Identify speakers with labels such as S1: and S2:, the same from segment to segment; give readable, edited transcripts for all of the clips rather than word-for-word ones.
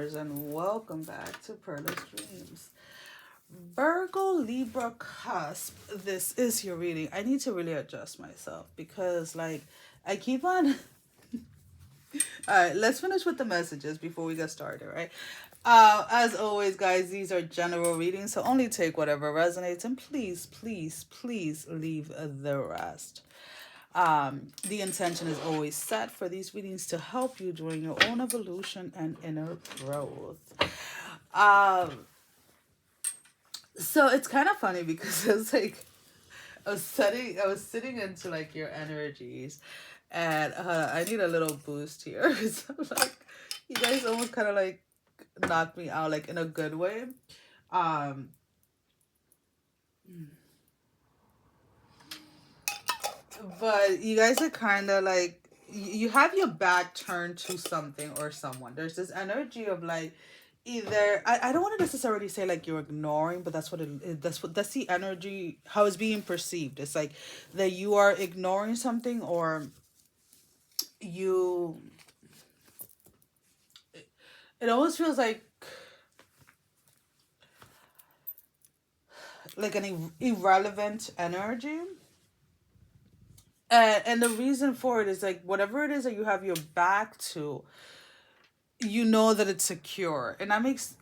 S1: dreamers, and welcome back to PERLA'S DREAMS. Virgo, Libra, Cusp. This is your reading. I need to really adjust myself because, like, I keep on. All right, let's finish with the messages before we get started, right? As always, guys, these are general readings, so only take whatever resonates, and please, please, please leave the rest. The intention is always set for these readings to help you during your own evolution and inner growth. So it's kind of funny because it's like I was sitting into like your energies, and I need a little boost here. So like, you guys almost kind of like knocked me out, like in a good way. Um, but you guys are kind of like you have your back turned to something or someone. There's this energy of like either I don't want to necessarily say like you're ignoring, but that's what that's the energy how it's being perceived. It's like that you are ignoring something, or you it almost feels like an irrelevant energy. And the reason for it is like whatever it is that you have your back to, you know that it's secure, and that makes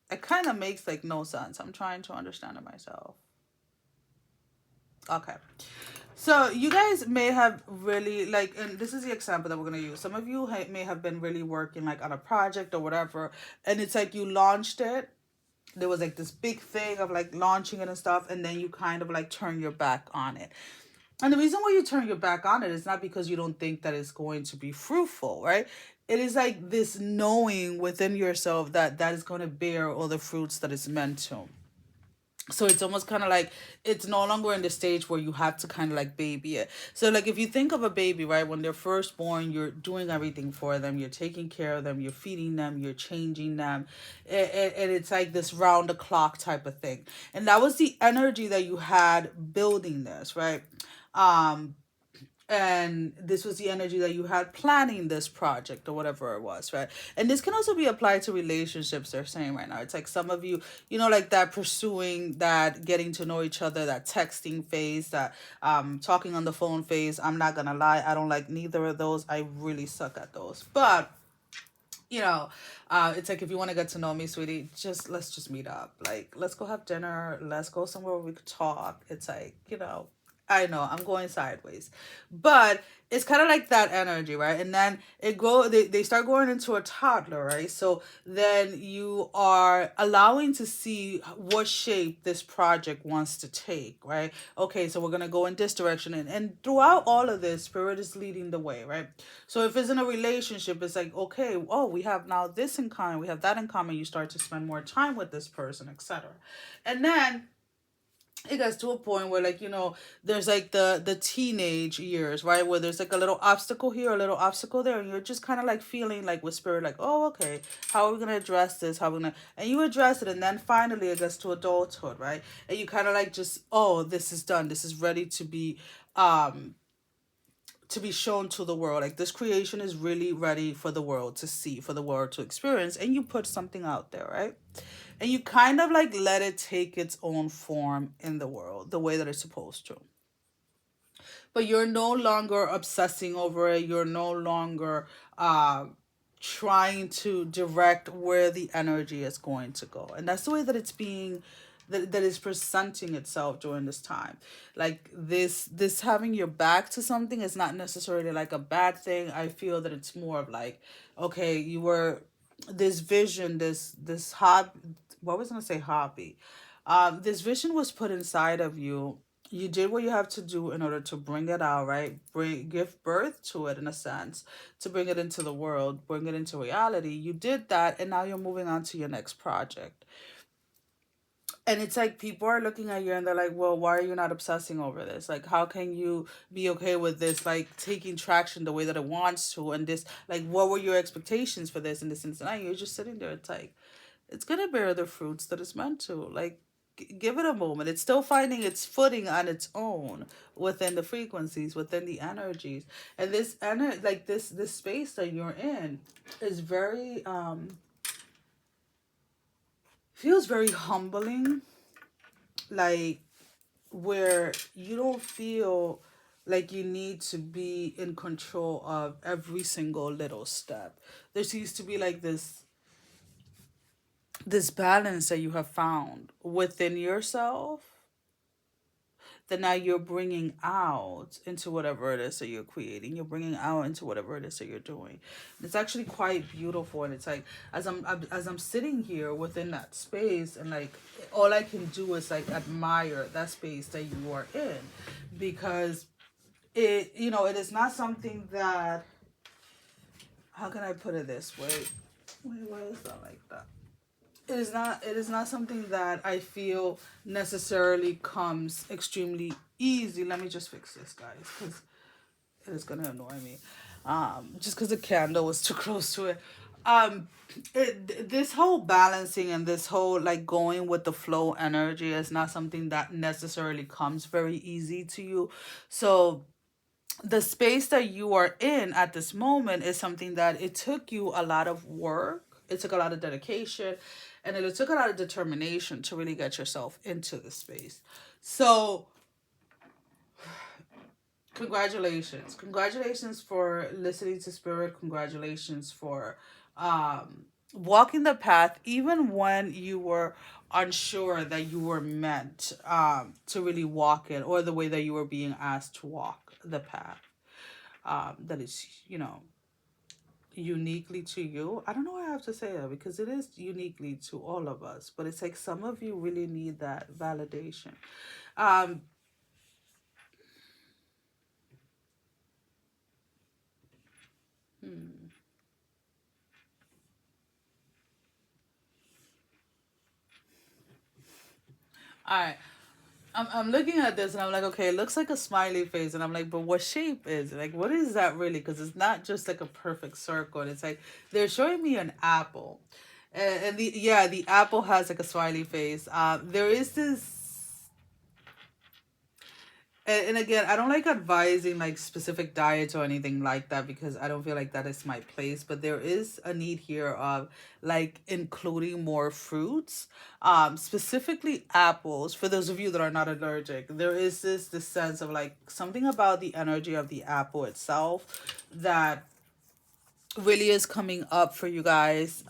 S1: it kind of makes like no sense. I'm trying to understand it myself. Okay, so you guys may have really like, and this is the example that we're going to use. Some of you may have been really working like on a project or whatever, and it's like you launched it. There was like this big thing of like launching it and stuff, and then you kind of like turn your back on it. And the reason why you turn your back on it is not because you don't think that it's going to be fruitful, right? It is like this knowing within yourself that that is going to bear all the fruits that it's meant to. So it's almost kind of like it's no longer in the stage where you have to kind of like baby it. So like if you think of a baby, right, when they're first born, you're doing everything for them, you're taking care of them, you're feeding them, you're changing them, and it's like this round the clock type of thing. And that was the energy that you had building this, right? um and this was the energy that you had planning this project or whatever it was, right? And this can also be applied to relationships. They're saying right now, it's like some of you, you know, like that pursuing, that getting to know each other, that texting phase, that talking on the phone phase. I'm not gonna lie, I don't like neither of those. I really suck at those. But you know, it's like if you want to get to know me, sweetie, just let's just meet up. Like, let's go have dinner. Let's go somewhere where we could talk. It's like, you know, I know I'm going sideways, but it's kind of like that energy, right? And then they start going into a toddler, right? So then you are allowing to see what shape this project wants to take, right? Okay, so we're going to go in this direction. And throughout all of this, Spirit is leading the way, right? So if it's in a relationship, it's like, okay, oh, we have now this in common, we have that in common. You start to spend more time with this person, etc. And then it gets to a point where, like, you know, there's like the teenage years, right, where there's like a little obstacle here, a little obstacle there, and you're just kind of like feeling like with Spirit, like, oh, okay, how are we gonna address this, how are we gonna, and you address it, and then finally it gets to adulthood, right? And you kind of like just, oh, this is done, this is ready um to be shown to the world. Like, this creation is really ready for the world to see, for the world to experience, and you put something out there, right? And you kind of like let it take its own form in the world the way that it's supposed to. But you're no longer obsessing over it. You're no longer trying to direct where the energy is going to go. And that's the way that it's being, that is presenting itself during this time. Like, this having your back to something is not necessarily like a bad thing. I feel that it's more of like, okay, you were this vision, this hobby, what was I gonna say, hobby, this vision was put inside of you. You did what you have to do in order to bring it out, right? Give birth to it, in a sense, to bring it into the world, bring it into reality. You did that, and now you're moving on to your next project. And it's like people are looking at you and they're like, well, why are you not obsessing over this? Like, how can you be okay with this, like, taking traction the way that it wants to? And this, like, what were your expectations for this and this and that? You're just sitting there. It's like, it's going to bear the fruits that it's meant to. Like, give it a moment. It's still finding its footing on its own within the frequencies, within the energies. And like this space that you're in is very feels very humbling, like where you don't feel like you need to be in control of every single little step. There seems to be like this balance that you have found within yourself that now you're bringing out into whatever it is that you're creating. You're bringing out into whatever it is that you're doing. It's actually quite beautiful, and it's like as I'm sitting here within that space, and like all I can do is like admire that space that you are in, because it is not something that, how can I put it this way? Wait, why is that like that? It is not something that I feel necessarily comes extremely easy. Let me just fix this, guys, because it is gonna annoy me. Just because the candle was too close to it. Um, this whole balancing and this whole like going with the flow energy is not something that necessarily comes very easy to you. So the space that you are in at this moment is something that it took you a lot of work. It took a lot of dedication, and it took a lot of determination to really get yourself into the space. So congratulations for listening to spirit. Congratulations for walking the path even when you were unsure that you were meant to really walk it, or the way that you were being asked to walk the path that is, uniquely to you. I don't know why I have to say that, because it is uniquely to all of us, but it's like some of you really need that validation. um all right, I'm looking at this and I'm like, okay, it looks like a smiley face, and I'm like, but what shape is it? Like, what is that really? Because it's not just like a perfect circle. And it's like they're showing me an apple, and the apple has like a smiley face. There is this. And again, I don't like advising like specific diets or anything like that, because I don't feel like that is my place. But there is a need here of like including more fruits, specifically apples. For those of you that are not allergic, there is this sense of like something about the energy of the apple itself that really is coming up for you guys.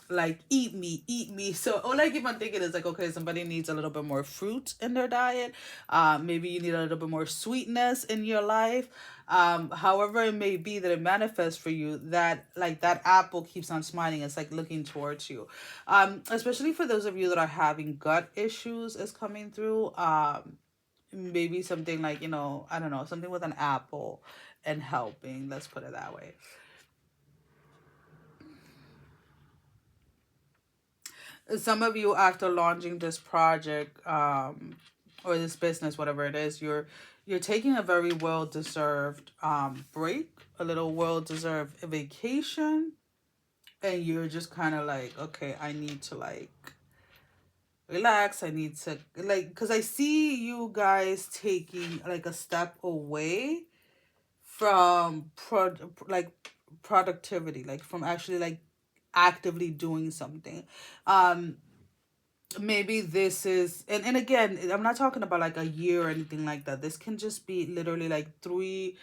S1: Like eat me. So all I keep on thinking is like, okay, somebody needs a little bit more fruit in their diet. Maybe you need a little bit more sweetness in your life. However it may be that it manifests for you, that like that apple keeps on smiling. It's like looking towards you. Especially for those of you that are having gut issues is coming through. Maybe something like, I don't know, something with an apple and helping. Let's put it that way. Some of you, after launching this project, or this business, whatever it is, you're taking a very well deserved break, a little well deserved vacation, and you're just kind of like, okay, I need to like relax. I need to like, because I see you guys taking like a step away from like productivity, like from actually like actively doing something. um Maybe this is, and again, I'm not talking about like a year or anything like that. This can just be literally like three.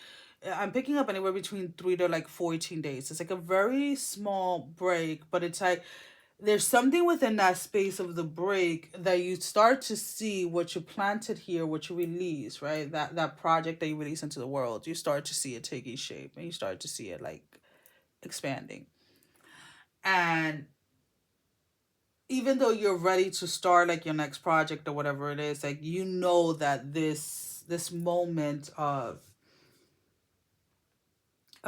S1: I'm picking up anywhere between 3 to like 14 days. It's like a very small break, but it's like there's something within that space of the break that you start to see what you planted here, what you release, right? That project that you release into the world, you start to see it taking shape, and you start to see it like expanding. And even though you're ready to start like your next project or whatever it is, like that this moment of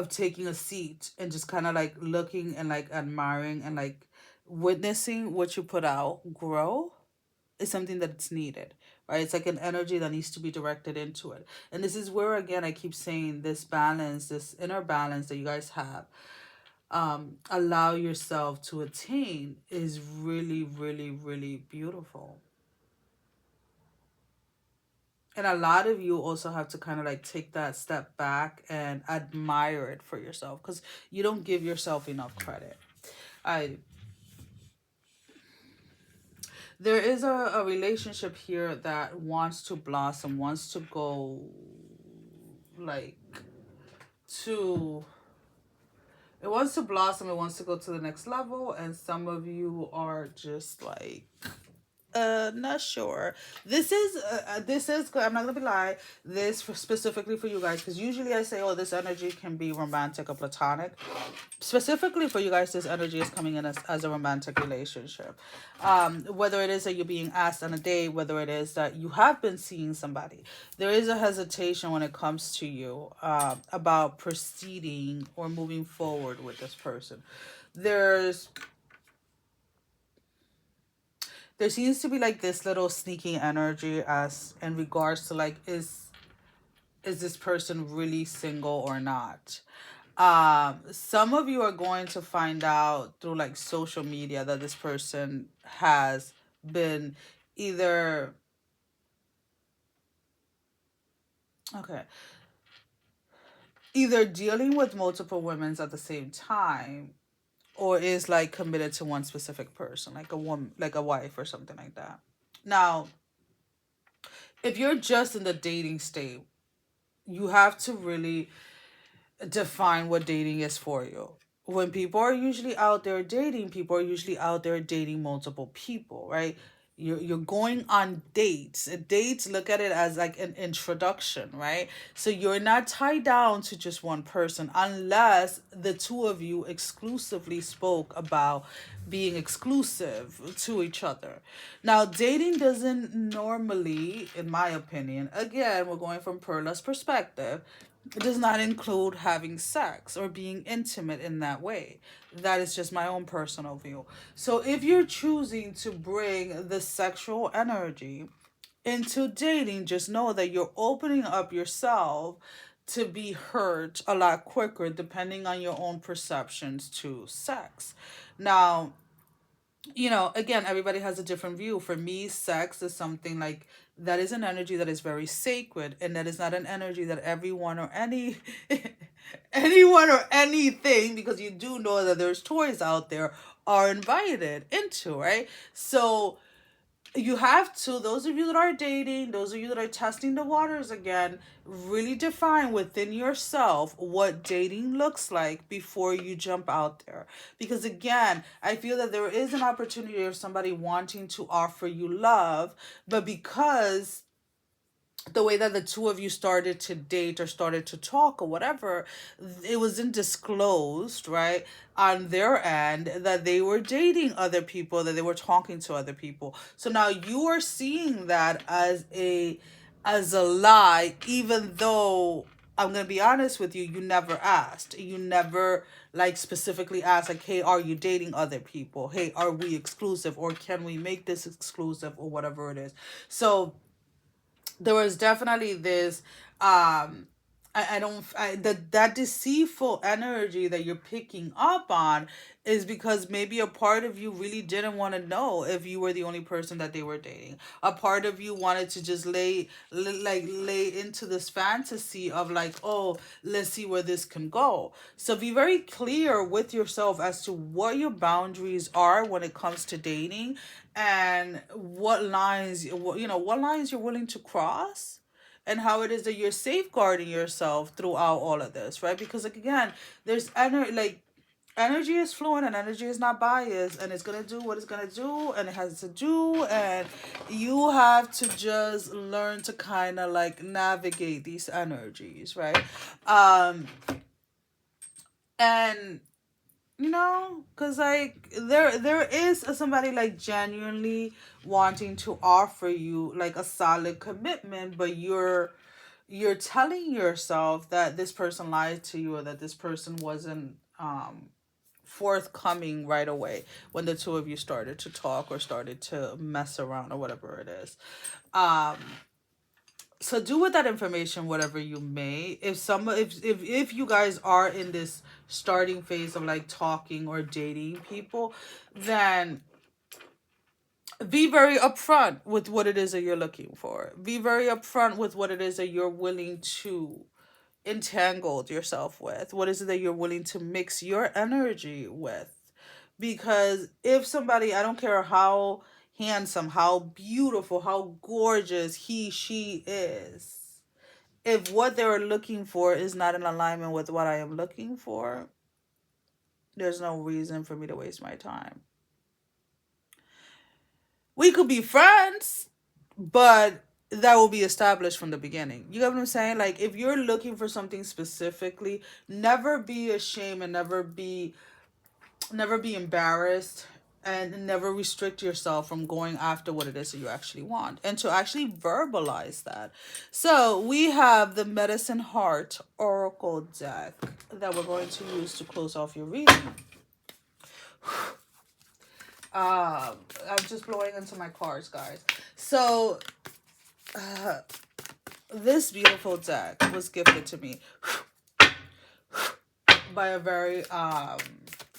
S1: taking a seat and just kind of like looking and like admiring and like witnessing what you put out grow is something that's needed, right? It's like an energy that needs to be directed into it. And this is where again I keep saying this balance, this inner balance that you guys have, allow yourself to attain, is really, really, really beautiful. And a lot of you also have to kind of like take that step back and admire it for yourself, because you don't give yourself enough credit. I There is a relationship here that wants to blossom, wants to go like to it wants to blossom, it wants to go to the next level, and some of you are just like, not sure. This is I'm not gonna be lie. This for, specifically for you guys, because usually I say, oh, this energy can be romantic or platonic. Specifically for you guys, this energy is coming in as a romantic relationship. Whether it is that you're being asked on a date, whether it is that you have been seeing somebody, there is a hesitation when it comes to you, about proceeding or moving forward with this person. There's there seems to be like this little sneaking energy as in regards to like, is this person really single or not? Some of you are going to find out through like social media that this person has been either, okay, either dealing with multiple women at the same time, or is like committed to one specific person, like a woman, like a wife or something like that. Now, if you're just in the dating state, you have to really define what dating is for you. When people are usually out there dating, people are usually out there dating multiple people, right? You're going on dates. Dates, look at it as like an introduction, right? So you're not tied down to just one person unless the two of you exclusively spoke about being exclusive to each other. Now, dating doesn't normally, in my opinion, again, we're going from Perla's perspective, it does not include having sex or being intimate in that way. That is just my own personal view. So if you're choosing to bring the sexual energy into dating, just know that you're opening up yourself to be hurt a lot quicker depending on your own perceptions to sex. Now, again, everybody has a different view. For me, sex is something like that is an energy that is very sacred, and that is not an energy that everyone or anyone or anything, because you do know that there's toys out there, are invited into, right? So you have to, those of you that are dating, those of you that are testing the waters again, really define within yourself what dating looks like before you jump out there. Because again, I feel that there is an opportunity of somebody wanting to offer you love, but because the way that the two of you started to date or started to talk or whatever, it wasn't disclosed, right, on their end that they were dating other people, that they were talking to other people. So now you are seeing that as a lie, even though I'm gonna be honest with you, you never asked. You never like specifically asked like, hey, are you dating other people? Hey, are we exclusive, or can we make this exclusive, or whatever it is. So there was definitely this I don't I that deceitful energy that you're picking up on is because maybe a part of you really didn't want to know if you were the only person that they were dating. A part of you wanted to just lay into this fantasy of like, oh, let's see where this can go. So be very clear with yourself as to what your boundaries are when it comes to dating, and what lines you're willing to cross, and how it is that you're safeguarding yourself throughout all of this, right? Because like again, there's energy is fluent, and energy is not biased, and it's gonna do what it's gonna do, and it has to do, and you have to just learn to kind of like navigate these energies, right? um and because like there is somebody like genuinely wanting to offer you like a solid commitment, but you're telling yourself that this person lied to you, or that this person wasn't forthcoming right away when the two of you started to talk or started to mess around or whatever it is. um so do with that information whatever you may. If you guys are in this starting phase of like talking or dating people, then Be very upfront with what it is that you're looking for. Be very upfront with what it is that you're willing to entangle yourself with. What is it that you're willing to mix your energy with? Because if somebody, I don't care how handsome, how beautiful, how gorgeous she is, if what they're looking for is not in alignment with what I am looking for, there's no reason for me to waste my time. We could be friends, but that will be established from the beginning. You get what I'm saying? Like, if you're looking for something specifically, never be ashamed and never be embarrassed, and never restrict yourself from going after what it is that you actually want, and to actually verbalize that. So we have the Medicine Heart Oracle deck that we're going to use to close off your reading. I'm just blowing into my cards, guys. So this beautiful deck was gifted to me by a very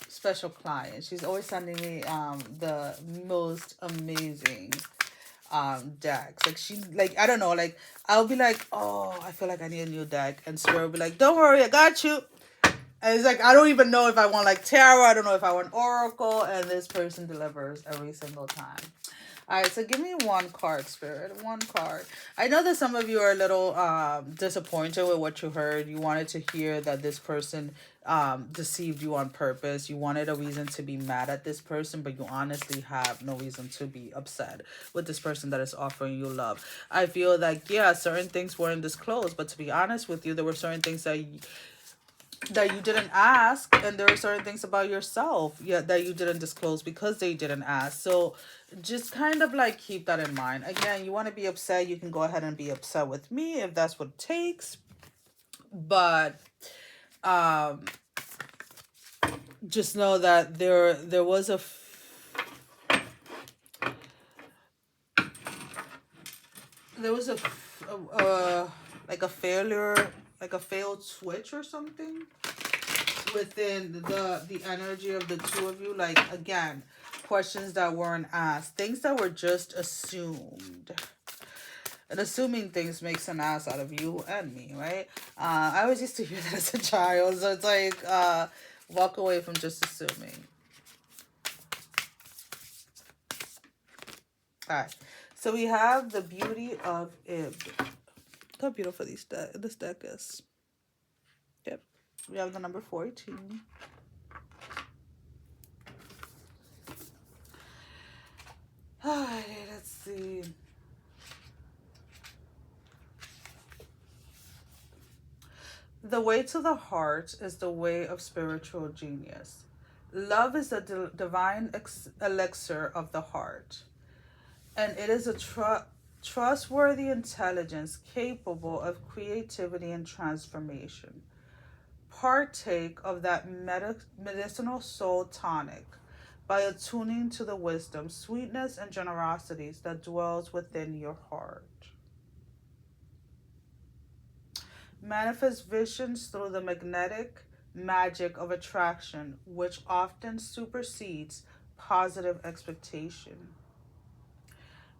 S1: special client. She's always sending me the most amazing decks. Like, she, like, I don't know, like, I'll be like, oh, I feel like I need a new deck, and Spirit will be like, don't worry, I got you. And it's like, I don't even know if I want like tarot, I don't know if I want oracle, and this person delivers every single time. All right, so give me one card, Spirit. One card. I know that some of you are a little disappointed with what you heard. You wanted to hear that this person deceived you on purpose. You wanted a reason to be mad at this person, but you honestly have no reason to be upset with this person that is offering you love. I feel like, yeah, certain things weren't disclosed, but to be honest with you, there were certain things that you didn't ask, and there are certain things about yourself, yeah, that you didn't disclose because they didn't ask. So just kind of like keep that in mind. Again, you want to be upset, you can go ahead and be upset with me if that's what it takes, but just know that there was like a failure, like a failed switch or something within the energy of the two of you. Like, again, questions that weren't asked, things that were just assumed. And assuming things makes an ass out of you and me, right? I always used to hear that as a child, so it's like, walk away from just assuming. All right, so we have the Beauty of Ib. Look how beautiful this deck is. Yep, we have the number 14. All right, let's see. The way to the heart is the way of spiritual genius. Love is the divine elixir of the heart, and it is a trustworthy intelligence capable of creativity and transformation. Partake of that medicinal soul tonic by attuning to the wisdom, sweetness, and generosities that dwells within your heart. Manifest visions through the magnetic magic of attraction, which often supersedes positive expectation.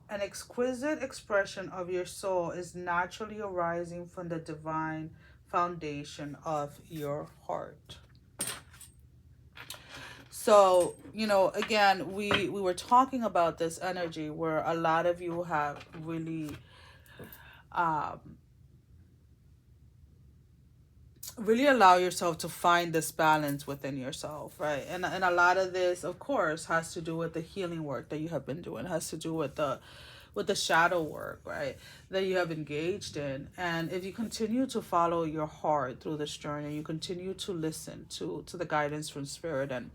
S1: An exquisite expression of your soul is naturally arising from the divine foundation of your heart. So, again, we were talking about this energy where a lot of you have really allow yourself to find this balance within yourself, right? And a lot of this, of course, has to do with the healing work that you have been doing, has to do with the shadow work, right, that you have engaged in. And if you continue to follow your heart through this journey, you continue to listen to the guidance from Spirit, and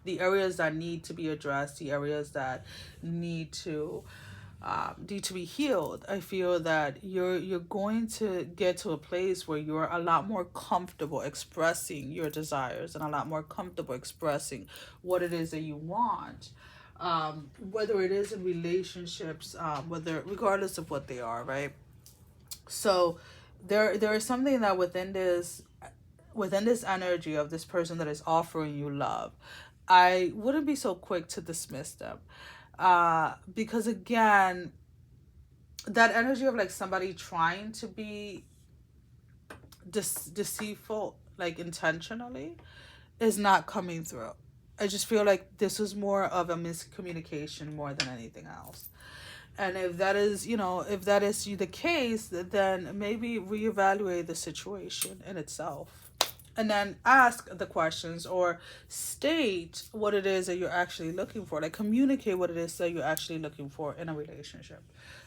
S1: the areas that need to be addressed, the areas that need to be healed, I feel that you're going to get to a place where you're a lot more comfortable expressing your desires and a lot more comfortable expressing what it is that you want, whether it is in relationships, regardless of what they are, right? So there is something that within this energy of this person that is offering you love, I wouldn't be so quick to dismiss them. Because again, that energy of like somebody trying to be deceitful, like intentionally, is not coming through. I just feel like this is more of a miscommunication more than anything else. And if that is, if that is the case, then maybe reevaluate the situation in itself. And then ask the questions, or state what it is that you're actually looking for. Like, communicate what it is that you're actually looking for in a relationship,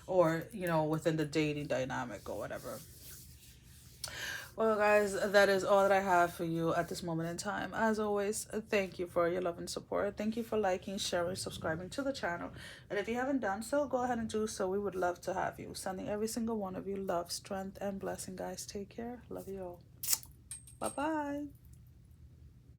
S1: or, within the dating dynamic or whatever. Well, guys, that is all that I have for you at this moment in time. As always, thank you for your love and support. Thank you for liking, sharing, subscribing to the channel. And if you haven't done so, go ahead and do so. We would love to have you. Sending every single one of you love, strength, and blessing, guys. Take care. Love you all. Bye-bye.